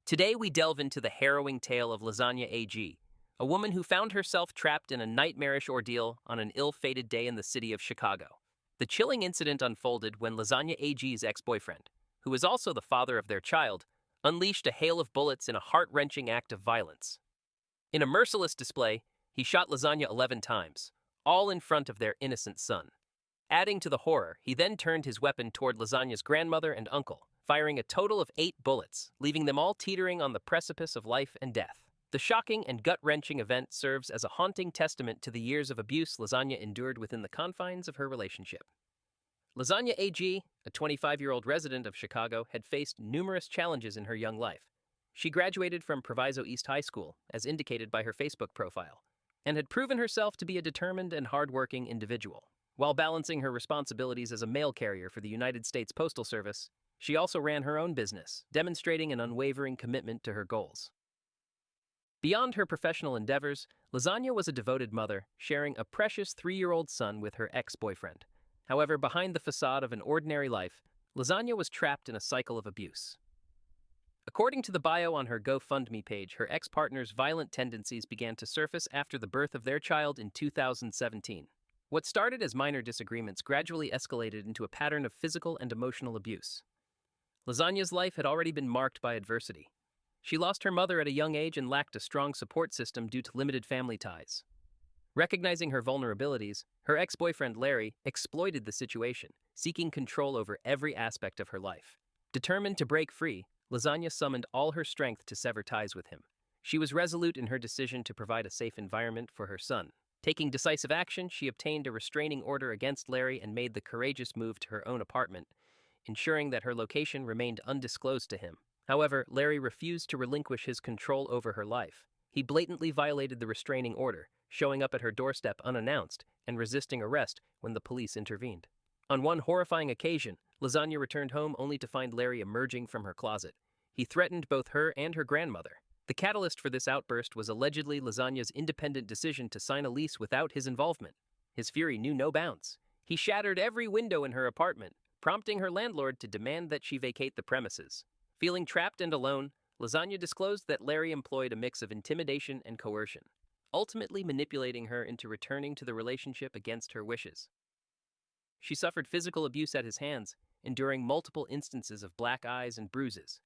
Today we delve into the harrowing tale of Lasonya Agee, a woman who found herself trapped in a nightmarish ordeal on an ill-fated day in the city of Chicago. The chilling incident unfolded when Lasonya Agee's ex-boyfriend, who is also the father of their child, unleashed a hail of bullets in a heart-wrenching act of violence. In a merciless display, he shot Lasonya 11 times, all in front of their innocent son. Adding to the horror, he then turned his weapon toward Lasonya's grandmother and uncle, firing a total of 8 bullets, leaving them all teetering on the precipice of life and death. The shocking and gut-wrenching event serves as a haunting testament to the years of abuse Lasonya endured within the confines of her relationship. Lasonya Agee, a 25-year-old resident of Chicago, had faced numerous challenges in her young life. She graduated from Proviso East High School, as indicated by her Facebook profile, and had proven herself to be a determined and hard-working individual. While balancing her responsibilities as a mail carrier for the United States Postal Service, she also ran her own business, demonstrating an unwavering commitment to her goals. Beyond her professional endeavors, Lasonya was a devoted mother, sharing a precious 3-year-old son with her ex-boyfriend. However, behind the facade of an ordinary life, Lasonya was trapped in a cycle of abuse. According to the bio on her GoFundMe page, her ex-partner's violent tendencies began to surface after the birth of their child in 2017. What started as minor disagreements gradually escalated into a pattern of physical and emotional abuse. Lasonya's life had already been marked by adversity. She lost her mother at a young age and lacked a strong support system due to limited family ties. Recognizing her vulnerabilities, her ex-boyfriend Larry exploited the situation, seeking control over every aspect of her life. Determined to break free, Lasonya summoned all her strength to sever ties with him. She was resolute in her decision to provide a safe environment for her son. Taking decisive action, she obtained a restraining order against Larry and made the courageous move to her own apartment, ensuring that her location remained undisclosed to him. However, Larry refused to relinquish his control over her life. He blatantly violated the restraining order, showing up at her doorstep unannounced and resisting arrest when the police intervened. On one horrifying occasion, Lasonya returned home only to find Larry emerging from her closet. He threatened both her and her grandmother. The catalyst for this outburst was allegedly Lasonya's independent decision to sign a lease without his involvement. His fury knew no bounds. He shattered every window in her apartment, prompting her landlord to demand that she vacate the premises. Feeling trapped and alone, Lasonya disclosed that Larry employed a mix of intimidation and coercion, ultimately manipulating her into returning to the relationship against her wishes. She suffered physical abuse at his hands, enduring multiple instances of black eyes and bruises.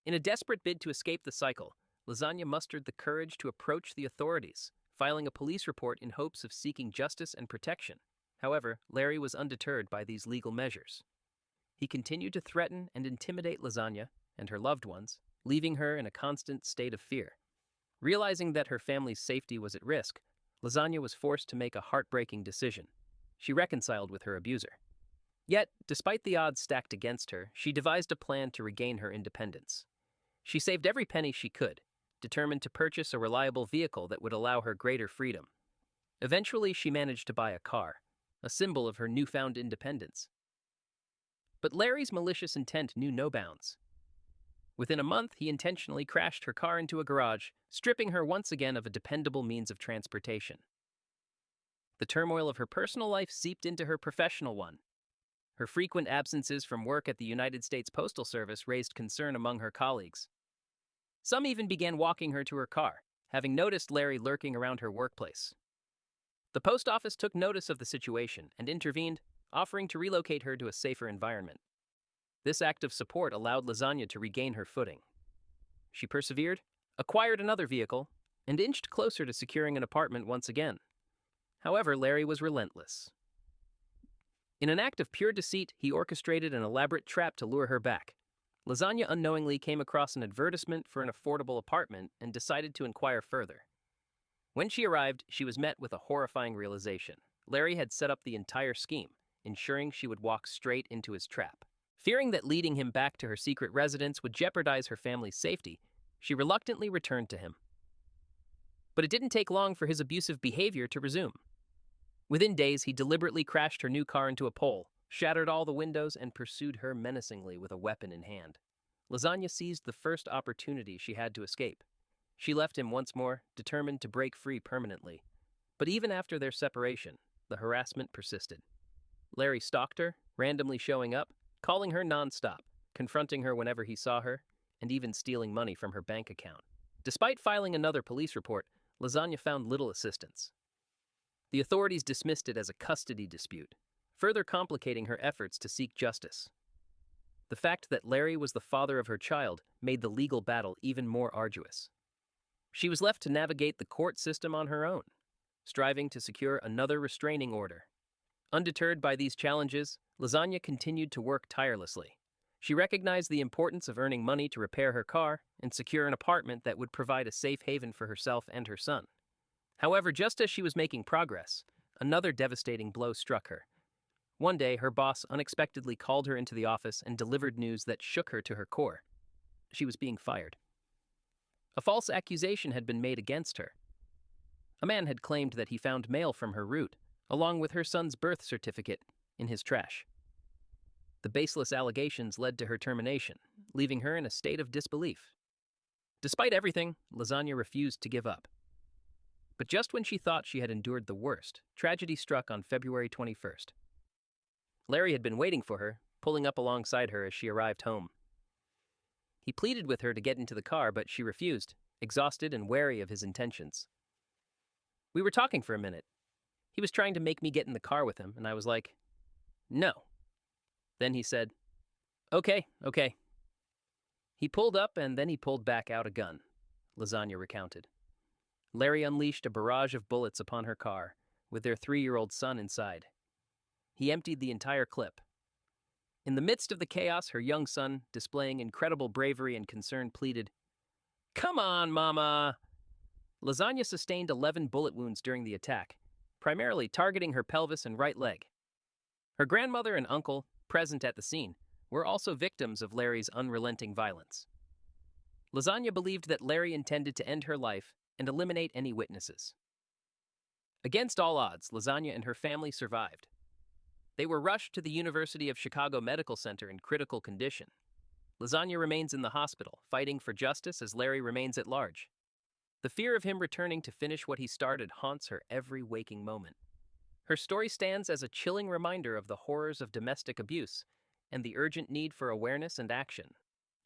In a desperate bid to escape the cycle, Lasonya mustered the courage to approach the authorities, filing a police report in hopes of seeking justice and protection. However, Larry was undeterred by these legal measures. He continued to threaten and intimidate Lasonya and her loved ones, leaving her in a constant state of fear. Realizing that her family's safety was at risk, Lasonya was forced to make a heartbreaking decision. She reconciled with her abuser. Yet, despite the odds stacked against her, she devised a plan to regain her independence. She saved every penny she could, determined to purchase a reliable vehicle that would allow her greater freedom. Eventually, she managed to buy a car, a symbol of her newfound independence. But Larry's malicious intent knew no bounds. Within a month, he intentionally crashed her car into a garage, stripping her once again of a dependable means of transportation. The turmoil of her personal life seeped into her professional one. Her frequent absences from work at the United States Postal Service raised concern among her colleagues. Some even began walking her to her car, having noticed Larry lurking around her workplace. The post office took notice of the situation and intervened, offering to relocate her to a safer environment. This act of support allowed Lasonya to regain her footing. She persevered, acquired another vehicle, and inched closer to securing an apartment once again. However, Larry was relentless. In an act of pure deceit, he orchestrated an elaborate trap to lure her back. Lasonya unknowingly came across an advertisement for an affordable apartment and decided to inquire further. When she arrived, she was met with a horrifying realization. Larry had set up the entire scheme, ensuring she would walk straight into his trap. Fearing that leading him back to her secret residence would jeopardize her family's safety, she reluctantly returned to him. But it didn't take long for his abusive behavior to resume. Within days, he deliberately crashed her new car into a pole, shattered all the windows, and pursued her menacingly with a weapon in hand. Lasonya seized the first opportunity she had to escape. She left him once more, determined to break free permanently. But even after their separation, the harassment persisted. Larry stalked her, randomly showing up, calling her non-stop, confronting her whenever he saw her, and even stealing money from her bank account. Despite filing another police report, Lasonya found little assistance. The authorities dismissed it as a custody dispute, further complicating her efforts to seek justice. The fact that Larry was the father of her child made the legal battle even more arduous. She was left to navigate the court system on her own, striving to secure another restraining order. Undeterred by these challenges, Lasonya continued to work tirelessly. She recognized the importance of earning money to repair her car and secure an apartment that would provide a safe haven for herself and her son. However, just as she was making progress, another devastating blow struck her. One day, her boss unexpectedly called her into the office and delivered news that shook her to her core. She was being fired. A false accusation had been made against her. A man had claimed that he found mail from her route, along with her son's birth certificate, in his trash. The baseless allegations led to her termination, leaving her in a state of disbelief. Despite everything, Lasonya refused to give up. But just when she thought she had endured the worst, tragedy struck on February 21st. Larry had been waiting for her, pulling up alongside her as she arrived home. He pleaded with her to get into the car, but she refused, exhausted and wary of his intentions. We were talking for a minute. He was trying to make me get in the car with him, and I was like, no. Then he said, okay. He pulled up and then he pulled back out a gun, Lasonya recounted. Larry unleashed a barrage of bullets upon her car, with their 3-year-old son inside. He emptied the entire clip. In the midst of the chaos, her young son, displaying incredible bravery and concern, pleaded, "Come on, Mama!" Lasonya sustained 11 bullet wounds during the attack, primarily targeting her pelvis and right leg. Her grandmother and uncle, present at the scene, were also victims of Larry's unrelenting violence. Lasonya believed that Larry intended to end her life and eliminate any witnesses. Against all odds, Lasonya and her family survived. They were rushed to the University of Chicago Medical Center in critical condition. Lasonya remains in the hospital, fighting for justice as Larry remains at large. The fear of him returning to finish what he started haunts her every waking moment. Her story stands as a chilling reminder of the horrors of domestic abuse and the urgent need for awareness and action.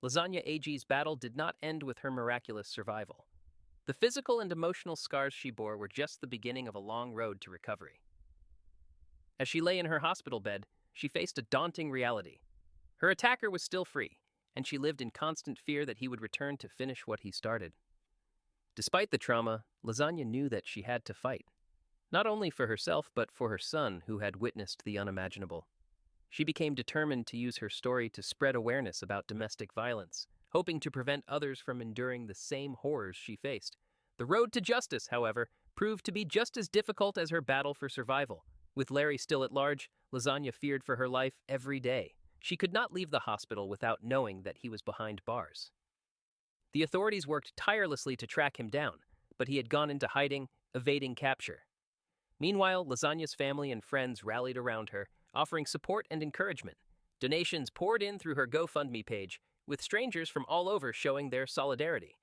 Lasonya Agee's battle did not end with her miraculous survival. The physical and emotional scars she bore were just the beginning of a long road to recovery. As she lay in her hospital bed, she faced a daunting reality. Her attacker was still free, and she lived in constant fear that he would return to finish what he started. Despite the trauma, Lasonya knew that she had to fight, not only for herself but for her son who had witnessed the unimaginable. She became determined to use her story to spread awareness about domestic violence, hoping to prevent others from enduring the same horrors she faced. The road to justice, however, proved to be just as difficult as her battle for survival. With Larry still at large, Lasonya feared for her life every day. She could not leave the hospital without knowing that he was behind bars. The authorities worked tirelessly to track him down, but he had gone into hiding, evading capture. Meanwhile, Lasonya's family and friends rallied around her, offering support and encouragement. Donations poured in through her GoFundMe page, with strangers from all over showing their solidarity.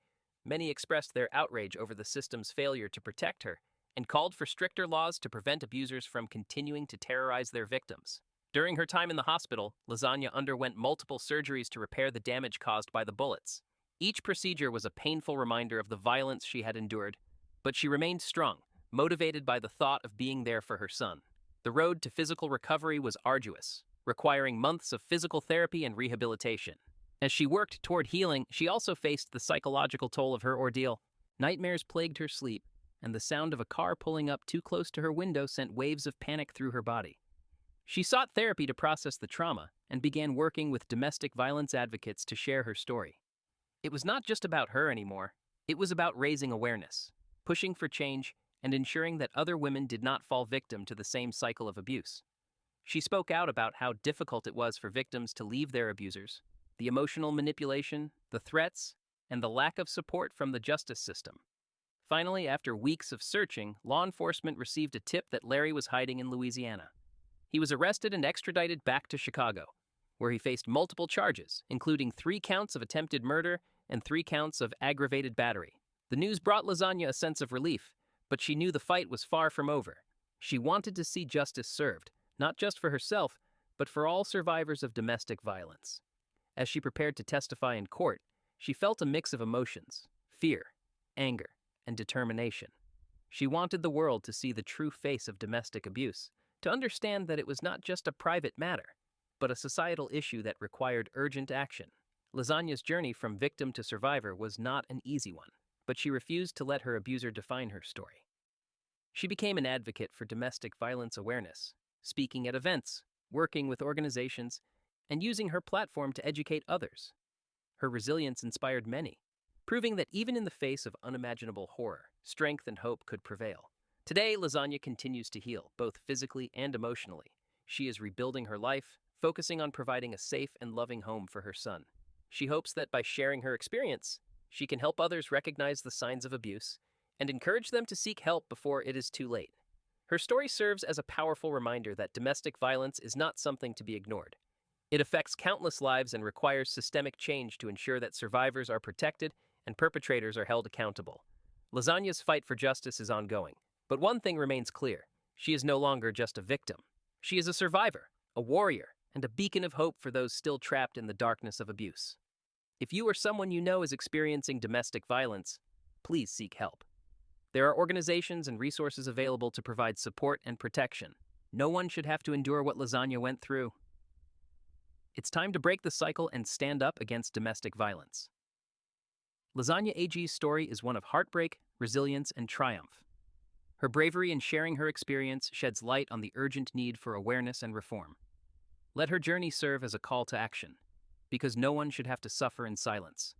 Many expressed their outrage over the system's failure to protect her and called for stricter laws to prevent abusers from continuing to terrorize their victims. During her time in the hospital, Lasonya underwent multiple surgeries to repair the damage caused by the bullets. Each procedure was a painful reminder of the violence she had endured, but she remained strong, motivated by the thought of being there for her son. The road to physical recovery was arduous, requiring months of physical therapy and rehabilitation. As she worked toward healing, she also faced the psychological toll of her ordeal. Nightmares plagued her sleep, and the sound of a car pulling up too close to her window sent waves of panic through her body. She sought therapy to process the trauma and began working with domestic violence advocates to share her story. It was not just about her anymore. It was about raising awareness, pushing for change, and ensuring that other women did not fall victim to the same cycle of abuse. She spoke out about how difficult it was for victims to leave their abusers, the emotional manipulation, the threats, and the lack of support from the justice system. Finally, after weeks of searching, law enforcement received a tip that Larry was hiding in Louisiana. He was arrested and extradited back to Chicago, where he faced multiple charges, including 3 counts of attempted murder and 3 counts of aggravated battery. The news brought Lasonya a sense of relief, but she knew the fight was far from over. She wanted to see justice served, not just for herself, but for all survivors of domestic violence. As she prepared to testify in court, She felt a mix of emotions: fear, anger, and determination. She wanted the world to see the true face of domestic abuse, to understand that it was not just a private matter, but a societal issue that required urgent action. Lasonya's journey from victim to survivor was not an easy one, but she refused to let her abuser define her story. She became an advocate for domestic violence awareness, speaking at events, working with organizations, and using her platform to educate others. Her resilience inspired many, proving that even in the face of unimaginable horror, strength and hope could prevail. Today, Lasonya continues to heal, both physically and emotionally. She is rebuilding her life, focusing on providing a safe and loving home for her son. She hopes that by sharing her experience, she can help others recognize the signs of abuse and encourage them to seek help before it is too late. Her story serves as a powerful reminder that domestic violence is not something to be ignored. It affects countless lives and requires systemic change to ensure that survivors are protected and perpetrators are held accountable. Lasonya's fight for justice is ongoing, but one thing remains clear: she is no longer just a victim. She is a survivor, a warrior, and a beacon of hope for those still trapped in the darkness of abuse. If you or someone you know is experiencing domestic violence, please seek help. There are organizations and resources available to provide support and protection. No one should have to endure what Lasonya went through. It's time to break the cycle and stand up against domestic violence. Lasonya Agee's story is one of heartbreak, resilience, and triumph. Her bravery in sharing her experience sheds light on the urgent need for awareness and reform. Let her journey serve as a call to action, because no one should have to suffer in silence.